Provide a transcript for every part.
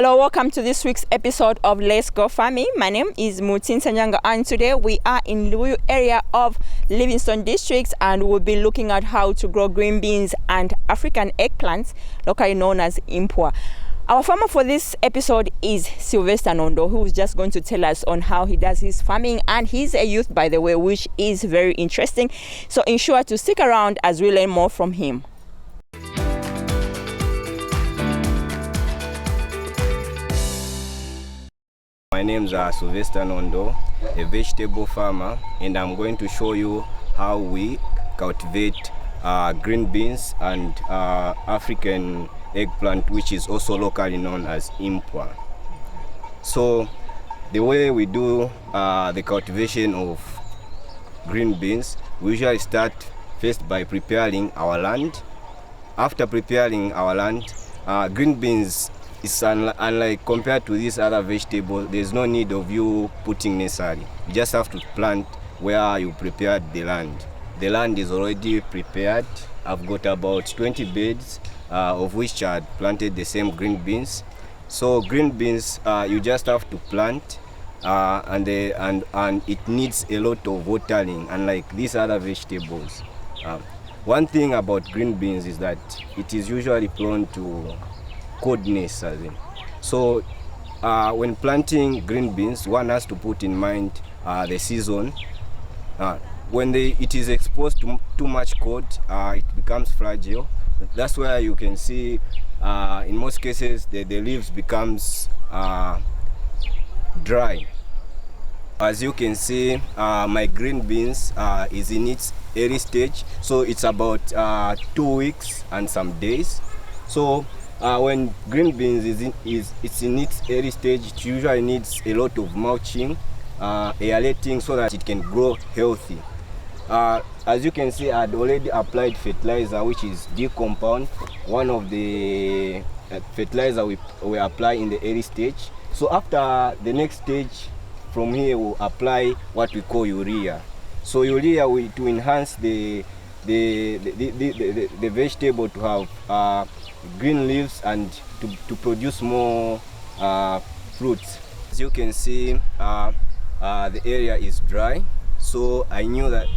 Hello, welcome to this week's episode of Let's Go Farming. My name is Mutin Sanyanga, and today we are in Luyu area of Livingstone district, and we'll be looking at how to grow green beans and African eggplants, locally known as Impwa. Our farmer for this episode is Slyvester, who is just going to tell us on how he does his farming, and he's a youth, by the way, which is very interesting. So ensure to stick around as we learn more from him. My name is Slyvester, a vegetable farmer, and I'm going to show you how we cultivate green beans and African eggplant, which is also locally known as Impwa. So the way we do the cultivation of green beans, we usually start first by preparing our land. After preparing our land, green beans is unlike compared to this other vegetable. There's no need of you putting nursery. You just have to plant where you prepared the land. The land is already prepared. I've got about 20 beds, of which I had planted the same green beans. So green beans, you just have to plant, and it needs a lot of watering, unlike these other vegetables. One thing about green beans is that it is usually prone to coldness. So when planting green beans, one has to put in mind the season. When it is exposed to too much cold, it becomes fragile. That's where you can see in most cases the leaves becomes dry. As you can see, my green beans is in its early stage, so it's about 2 weeks and some days. So when green beans is in its early stage, it usually needs a lot of mulching, aerating, so that it can grow healthy. As you can see, I had already applied fertilizer, which is D-compound, one of the fertilizer we apply in the early stage. So after the next stage, from here we'll apply what we call urea. So urea to enhance the vegetable to have green leaves and to produce more fruits. As you can see, the area is dry, so I knew that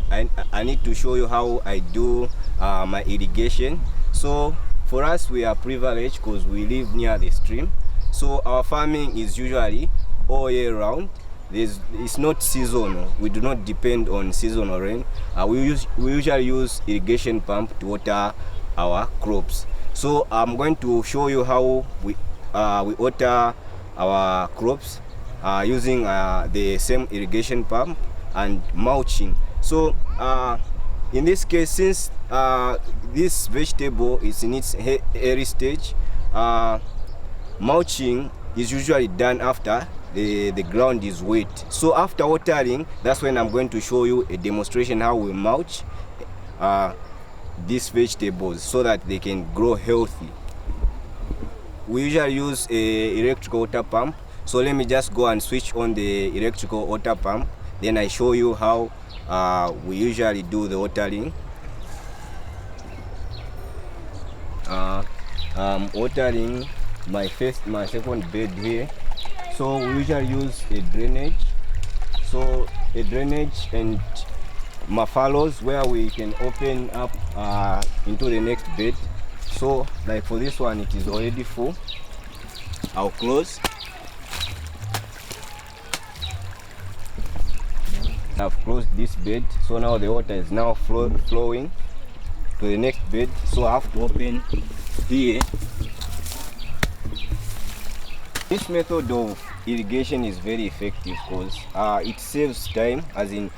I need to show you how I do my irrigation. So for us, we are privileged because we live near the stream, so our farming is usually all year round. It's not seasonal. We do not depend on seasonal rain. We usually use irrigation pump to water our crops. So I'm going to show you how we water our crops using the same irrigation pump and mulching. So in this case, since this vegetable is in its early stage, mulching is usually done after the ground is wet. So after watering, that's when I'm going to show you a demonstration how we mulch these vegetables so that they can grow healthy. We usually use a electrical water pump, so let me just go and switch on the electrical water pump, then I show you how we usually do the watering. I'm watering my second bed here. So we usually use a drainage, and fallows where we can open up into the next bed. So like for this one, it is already full. I'll close. I've closed this bed, so now the water is now flowing to the next bed. So I have to open here. This method of irrigation is very effective because it saves time, as in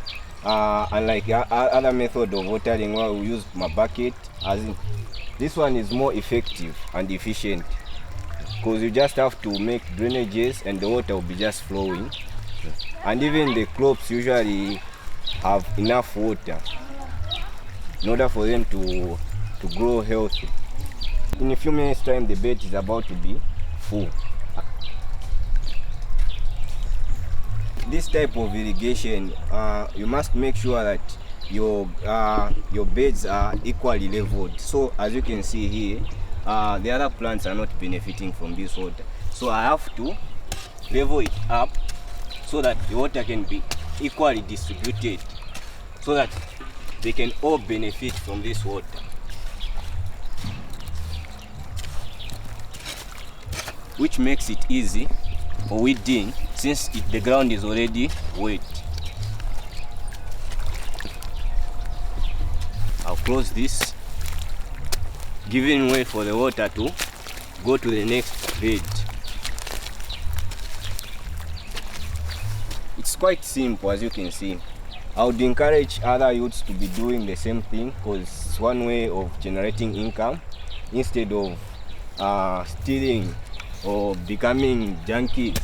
unlike other method of watering where we use my bucket, as in this one is more effective and efficient because you just have to make drainages and the water will be just flowing, and even the crops usually have enough water in order for them to grow healthy. In a few minutes time, the bed is about to be full. This type of irrigation, you must make sure that your beds are equally leveled. So as you can see here, the other plants are not benefiting from this water. So I have to level it up so that the water can be equally distributed, so that they can all benefit from this water. Which makes it easy for weeding since the ground is already wet. I'll close this, giving way for the water to go to the next bed. It's quite simple, as you can see. I would encourage other youths to be doing the same thing, because it's one way of generating income instead of stealing or becoming junkies.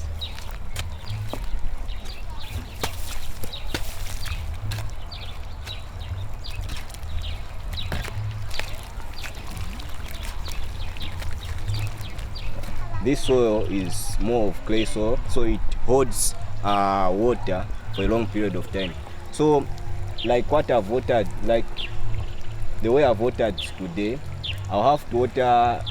This soil is more of clay soil, so it holds water for a long period of time. So like what I've watered, like the way I've watered today, I'll have to water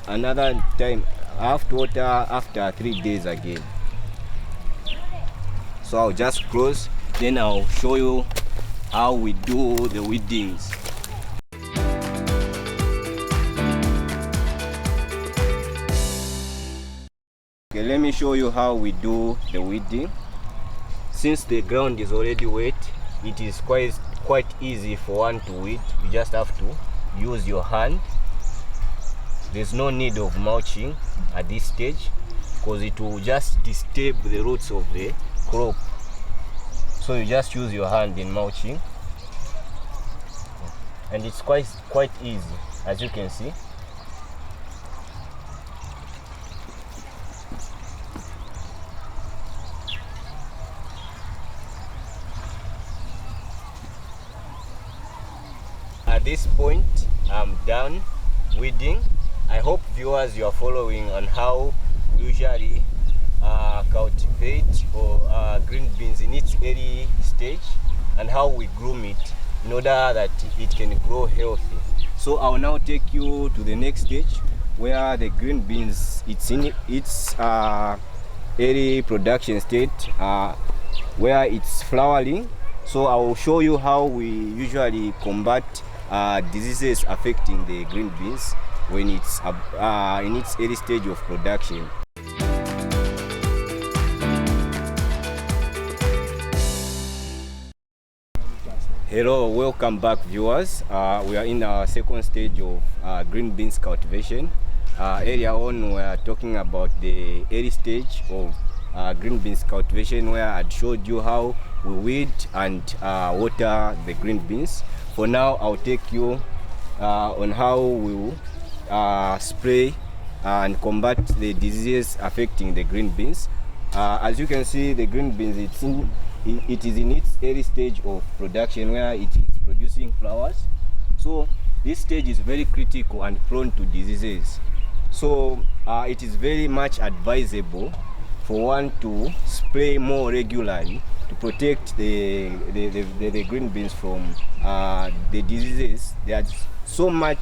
another time. I have to water after 3 days again. So I'll just close, then I'll show you how we do the weedings. Okay, let me show you how we do the weeding. Since the ground is already wet, it is quite easy for one to weed. You just have to use your hand. There's no need of mulching at this stage, because it will just disturb the roots of the crop. So you just use your hand in mulching, and it's quite easy, as you can see. At this point, I'm done weeding. I hope viewers, you are following on how we usually cultivate or green beans in its early stage, and how we groom it in order that it can grow healthy. So I'll now take you to the next stage, where the green beans, it's in its early production state, where it's flowering. So I will show you how we usually combat diseases affecting the green beans when it's in its early stage of production. Hello, welcome back viewers. We are in our second stage of green beans cultivation. Earlier on we are talking about the early stage of green beans cultivation, where I showed you how we weed and water the green beans. For now, I'll take you on how we will spray and combat the diseases affecting the green beans. As you can see, the green beans, it is in its early stage of production, where it is producing flowers. So this stage is very critical and prone to diseases. So it is very much advisable for one to spray more regularly to protect the green beans from the diseases. There are so much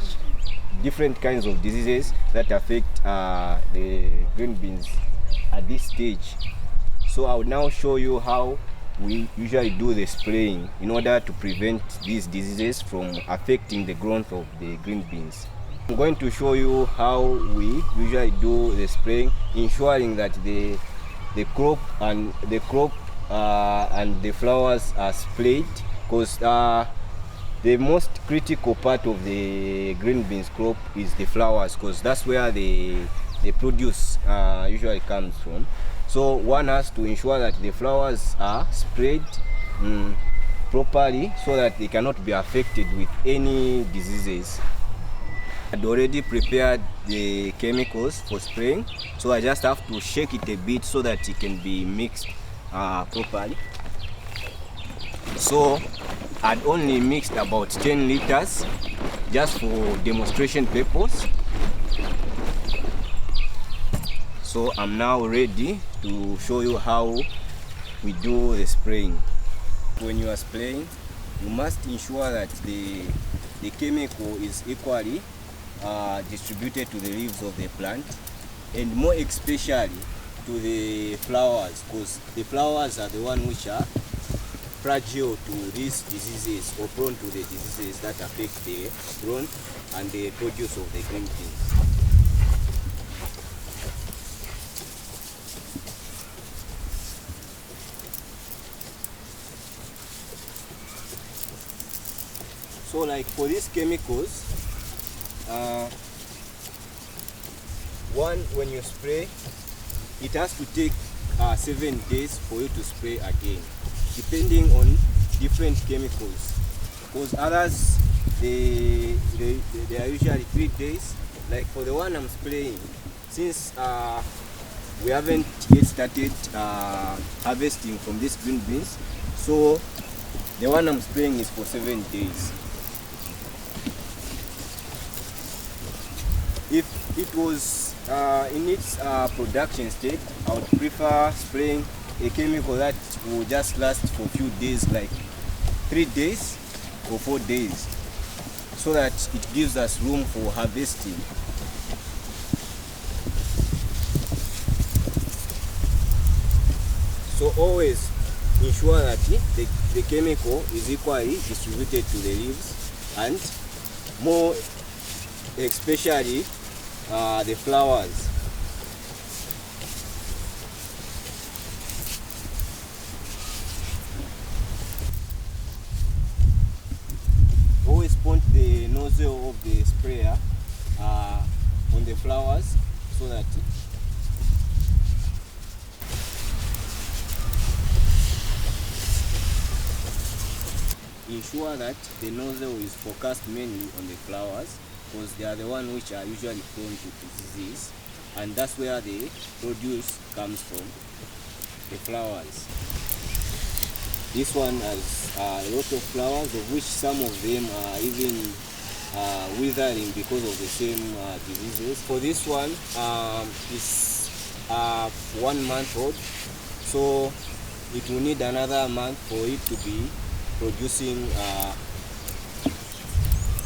different kinds of diseases that affect the green beans at this stage. So I will now show you how we usually do the spraying in order to prevent these diseases from affecting the growth of the green beans. I'm going to show you how we usually do the spraying, ensuring that the crop and the flowers are sprayed, because the most critical part of the green beans crop is the flowers, because that's where the produce usually comes from. So one has to ensure that the flowers are sprayed properly, so that they cannot be affected with any diseases. I'd already prepared the chemicals for spraying, so I just have to shake it a bit so that it can be mixed properly. So I'd only mixed about 10 liters just for demonstration purpose. So I'm now ready to show you how we do the spraying. When you are spraying, you must ensure that the chemical is equally distributed to the leaves of the plant, and more especially to the flowers, because the flowers are the one which are fragile to these diseases or prone to the diseases that affect the growth and the produce of the green beans. So like for these chemicals, one, when you spray, it has to take 7 days for you to spray again, depending on different chemicals, because others they are usually 3 days. Like for the one I'm spraying, since we haven't yet started harvesting from these green beans, so the one I'm spraying is for 7 days. If it was in its production state, I would prefer spraying a chemical that will just last for a few days, like 3 days or 4 days, so that it gives us room for harvesting. So always ensure that the chemical is equally distributed to the leaves, and more especially the flowers. Always point the nozzle of the sprayer on the flowers, so that ensure that the nozzle is focused mainly on the flowers, because they are the ones which are usually prone to disease, and that's where the produce comes from, the flowers. This one has a lot of flowers, of which some of them are even withering because of the same diseases. For this one, it's 1 month old, so it will need another month for it to be producing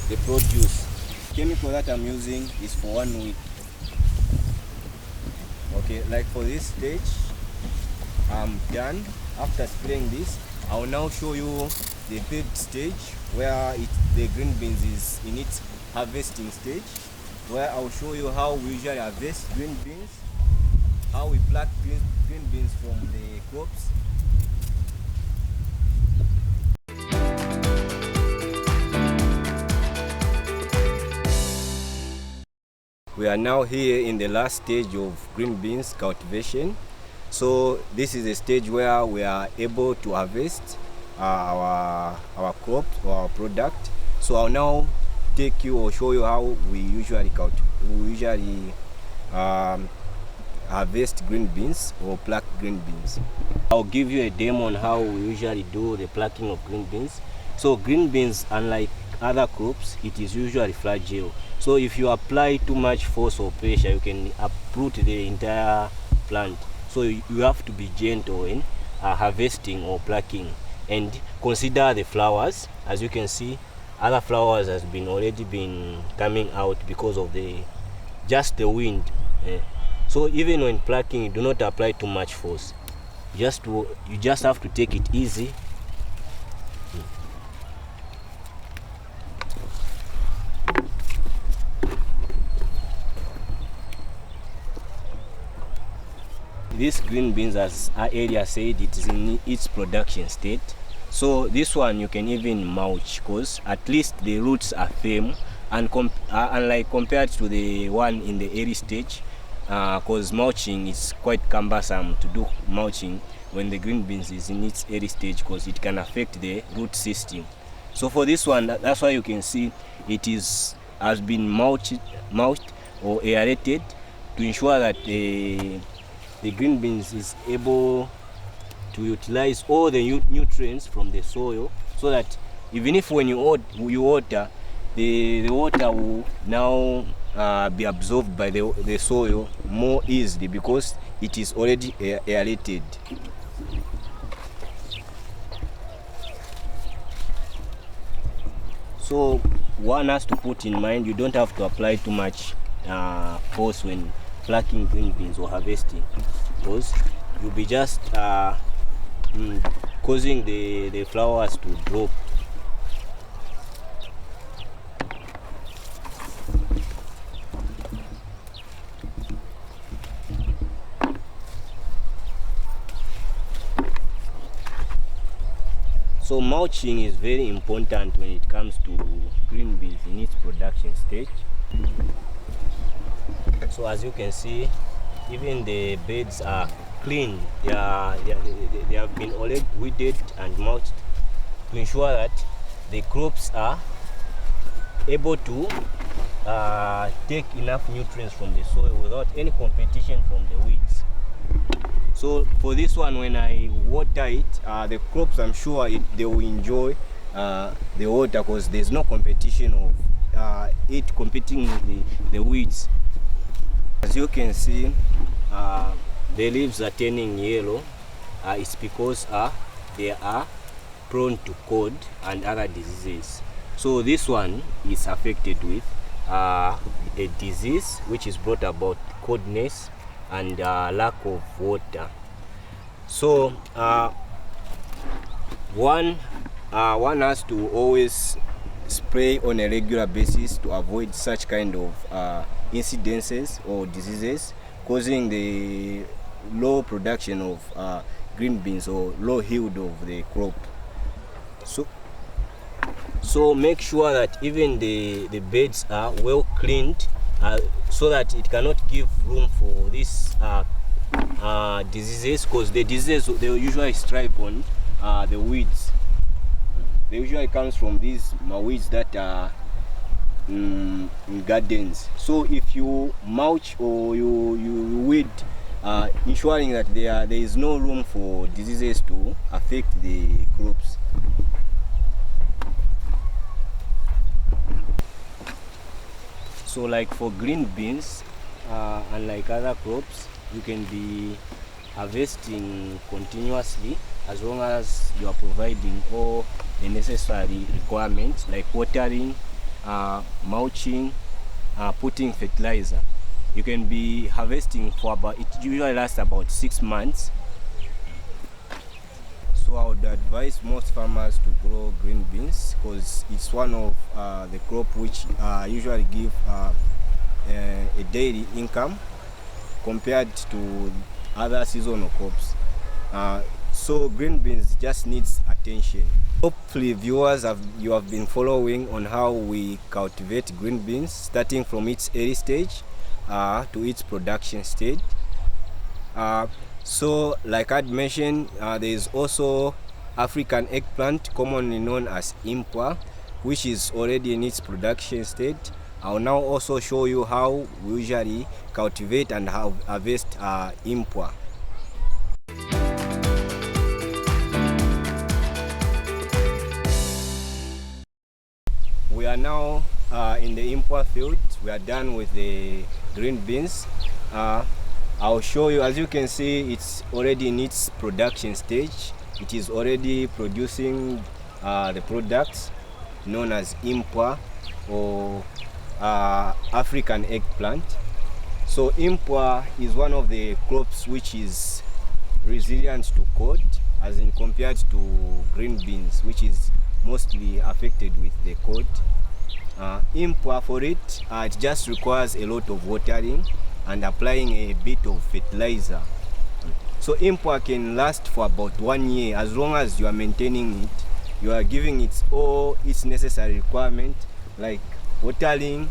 the produce. Chemical that I'm using is for 1 week. Okay, like for this stage, I'm done. After spraying this, I will now show you the third stage, where the green beans is in its harvesting stage, where I will show you how we usually harvest green beans, how we pluck green beans from the crops. We are now here in the last stage of green beans cultivation. So this is a stage where we are able to harvest our crops or our product. So I'll now take you or show you how we usually harvest green beans or pluck green beans. I'll give you a demo on how we usually do the plucking of green beans. So green beans, unlike other crops, it is usually fragile. So if you apply too much force or pressure, you can uproot the entire plant. So you have to be gentle in harvesting or plucking, and consider the flowers. As you can see, other flowers has already been coming out because of just the wind. So even when plucking, do not apply too much force. You just have to take it easy. This green beans, as our area said, it is in its production state. So this one you can even mulch, because at least the roots are firm, and unlike compared to the one in the early stage, because mulching is quite cumbersome to do mulching when the green beans is in its early stage, because it can affect the root system. So for this one, that's why you can see it has been mulched or aerated to ensure that the green beans is able to utilize all the nutrients from the soil, so that even if when you water, the water will now be absorbed by the soil more easily, because it is already aerated. So one has to put in mind, you don't have to apply too much force when plucking green beans or harvesting, because you'll be just causing the flowers to drop. So mulching is very important when it comes to green beans in its production stage. So as you can see, even the beds are clean. They have been already weeded and mulched to ensure that the crops are able to take enough nutrients from the soil without any competition from the weeds. So for this one, when I water it, the crops, I'm sure they will enjoy the water, because there's no competition of it competing with the weeds. As you can see, the leaves are turning yellow. It's because they are prone to cold and other diseases. So this one is affected with a disease which is brought about coldness and lack of water. So one has to always spray on a regular basis to avoid such kind of incidences or diseases causing the low production of green beans or low yield of the crop. So make sure that even the beds are well cleaned, so that it cannot give room for these diseases, because the diseases, they usually strive on the weeds. They usually comes from these weeds that are in gardens. So if you mulch or you weed, ensuring that there is no room for diseases to affect the crops. So like for green beans, unlike other crops, you can be harvesting continuously as long as you are providing all the necessary requirements like watering, mulching, putting fertilizer. You can be harvesting for it usually lasts about 6 months. So I would advise most farmers to grow green beans, because it's one of the crop which usually give a daily income compared to other seasonal crops. So green beans just needs attention. Hopefully viewers, you have been following on how we cultivate green beans, starting from its early stage to its production stage. So like I'd mentioned, there is also African eggplant, commonly known as Impwa, which is already in its production stage. I'll now also show you how we usually cultivate and harvest Impwa. We are now in the Impwa field. We are done with the green beans. I'll show you. As you can see, it's already in its production stage. It is already producing the products known as Impwa or African eggplant. So Impwa is one of the crops which is resilient to cold, as in compared to green beans, which is mostly affected with the cold. Impwa, for it just requires a lot of watering and applying a bit of fertilizer. So Impwa can last for about 1 year, as long as you are maintaining it. You are giving it all its necessary requirement, like watering,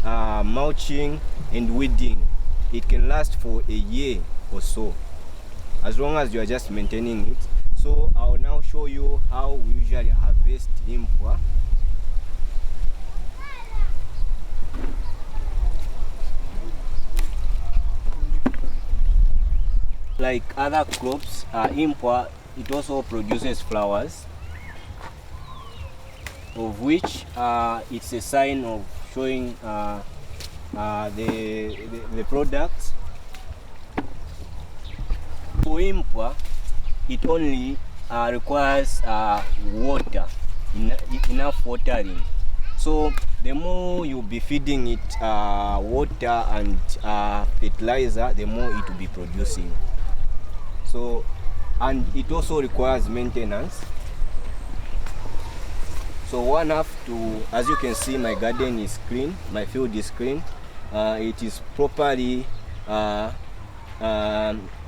mulching and weeding. It can last for a year or so, as long as you are just maintaining it. So I'll now show you how we usually harvest Impwa. Like other crops, Impwa, it also produces flowers, of which it's a sign of showing the products. For Impwa, it only requires water, enough watering. So the more you be feeding it water and fertilizer, the more it will be producing. So, and it also requires maintenance. So one have to, as you can see, my garden is clean, my field is clean. It is properly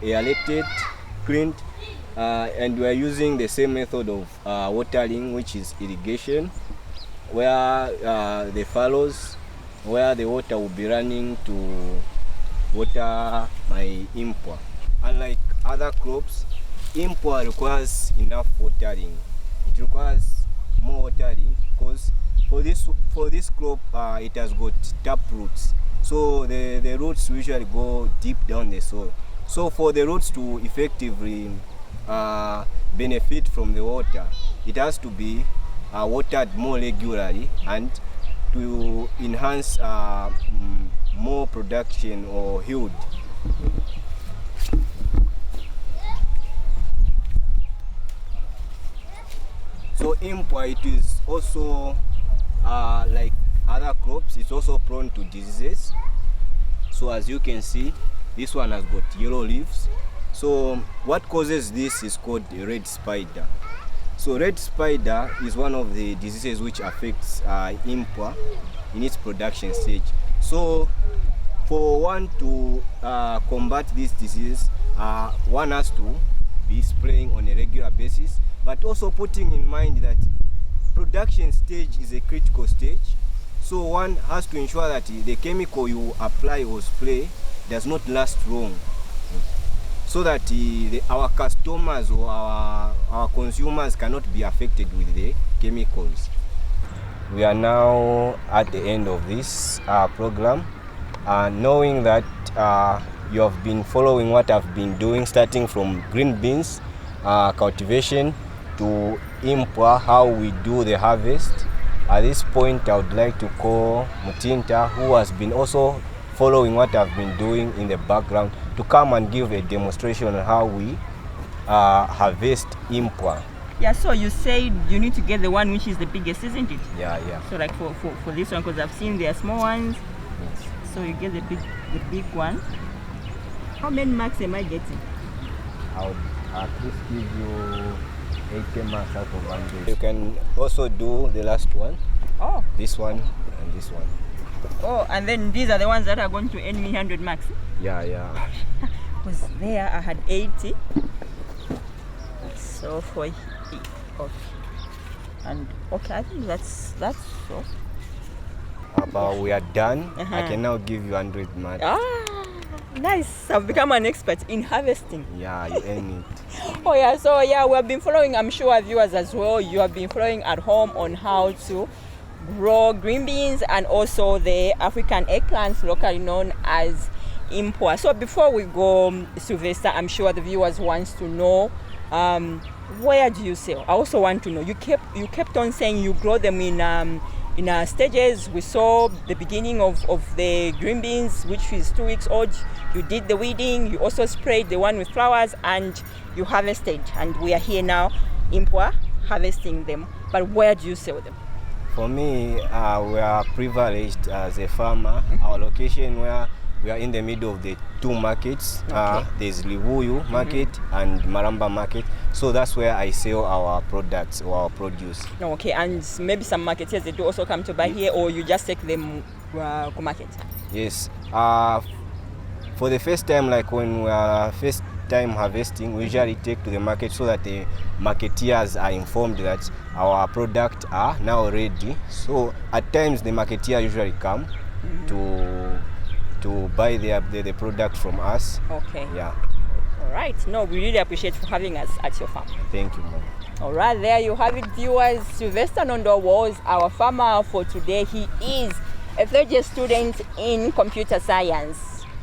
aerated, cleaned, and we are using the same method of watering, which is irrigation, where the furrows, where the water will be running to water my impwa. Unlike other crops, impwa requires enough watering. It requires more watering because for this crop it has got tap roots, so the roots usually go deep down the soil. So for the roots to effectively benefit from the water, it has to be watered more regularly and to enhance more production or yield. So impwa, it is also like other crops, it's also prone to diseases. So as you can see, this one has got yellow leaves. So what causes this is called the red spider. So red spider is one of the diseases which affects impwa in its production stage. So for one to combat this disease, one has to be spraying on a regular basis, but also putting in mind that production stage is a critical stage. So one has to ensure that the chemical you apply or spray does not last long, so that our customers or our consumers cannot be affected with the chemicals. We are now at the end of this program, knowing that you have been following what I've been doing, starting from green beans cultivation to impwa, how we do the harvest. At this point, I would like to call Mutinta, who has been also following what I've been doing in the background, to come and give a demonstration on how we harvest impwa. Yeah, so you said you need to get the one which is the biggest, isn't it? Yeah. So like for this one, because I've seen there are small ones. Yes. So you get the big one. How many marks am I getting? I would at least give you 80 marks out of 100. You can also do the last one. Oh. This one and this one. Oh, and then these are the ones that are going to earn me 100 marks. Yeah. Because there I had 80. So for okay. And okay, I think that's so. But we are done. I can now give you 100 marks. Nice. I've become an expert in harvesting. Yeah, you earn it. Oh yeah, so yeah, we have been following, I'm sure viewers as well, you have been following at home on how to grow green beans and also the African eggplants, locally known as impwa. So before we go, Slyvester, I'm sure the viewers want to know, where do you sell? I also want to know, you kept on saying you grow them in stages. We saw the beginning of the green beans, which is 2 weeks old. You did the weeding, you also sprayed the one with flowers, and you harvested. And we are here now, impwa, harvesting them. But where do you sell them? For me, we are privileged as a farmer. Our location, where we are in the middle of the two markets. Okay. There's Livuyu market and Maramba market. So that's where I sell our products or our produce. Okay, and maybe some marketeers, they do also come to buy here, or you just take them to market? Yes. For the first time, like when we are first time harvesting, we usually take to the market so that the marketeers are informed that our products are now ready. So at times the marketeer usually come to buy the product from us. Okay. Yeah. All right. No, we really appreciate for having us at your farm. Thank you, Mom. All right, there you have it, viewers. Slyvester Nondo was our farmer for today. He is a third-year student in computer science.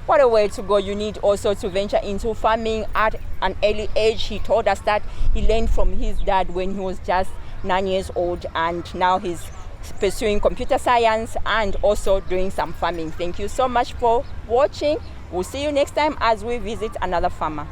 What a way to go. You need also to venture into farming at an early age. He told us that he learned from his dad when he was just 9 years old, and now he's pursuing computer science and also doing some farming. Thank you so much for watching. We'll see you next time as we visit another farmer.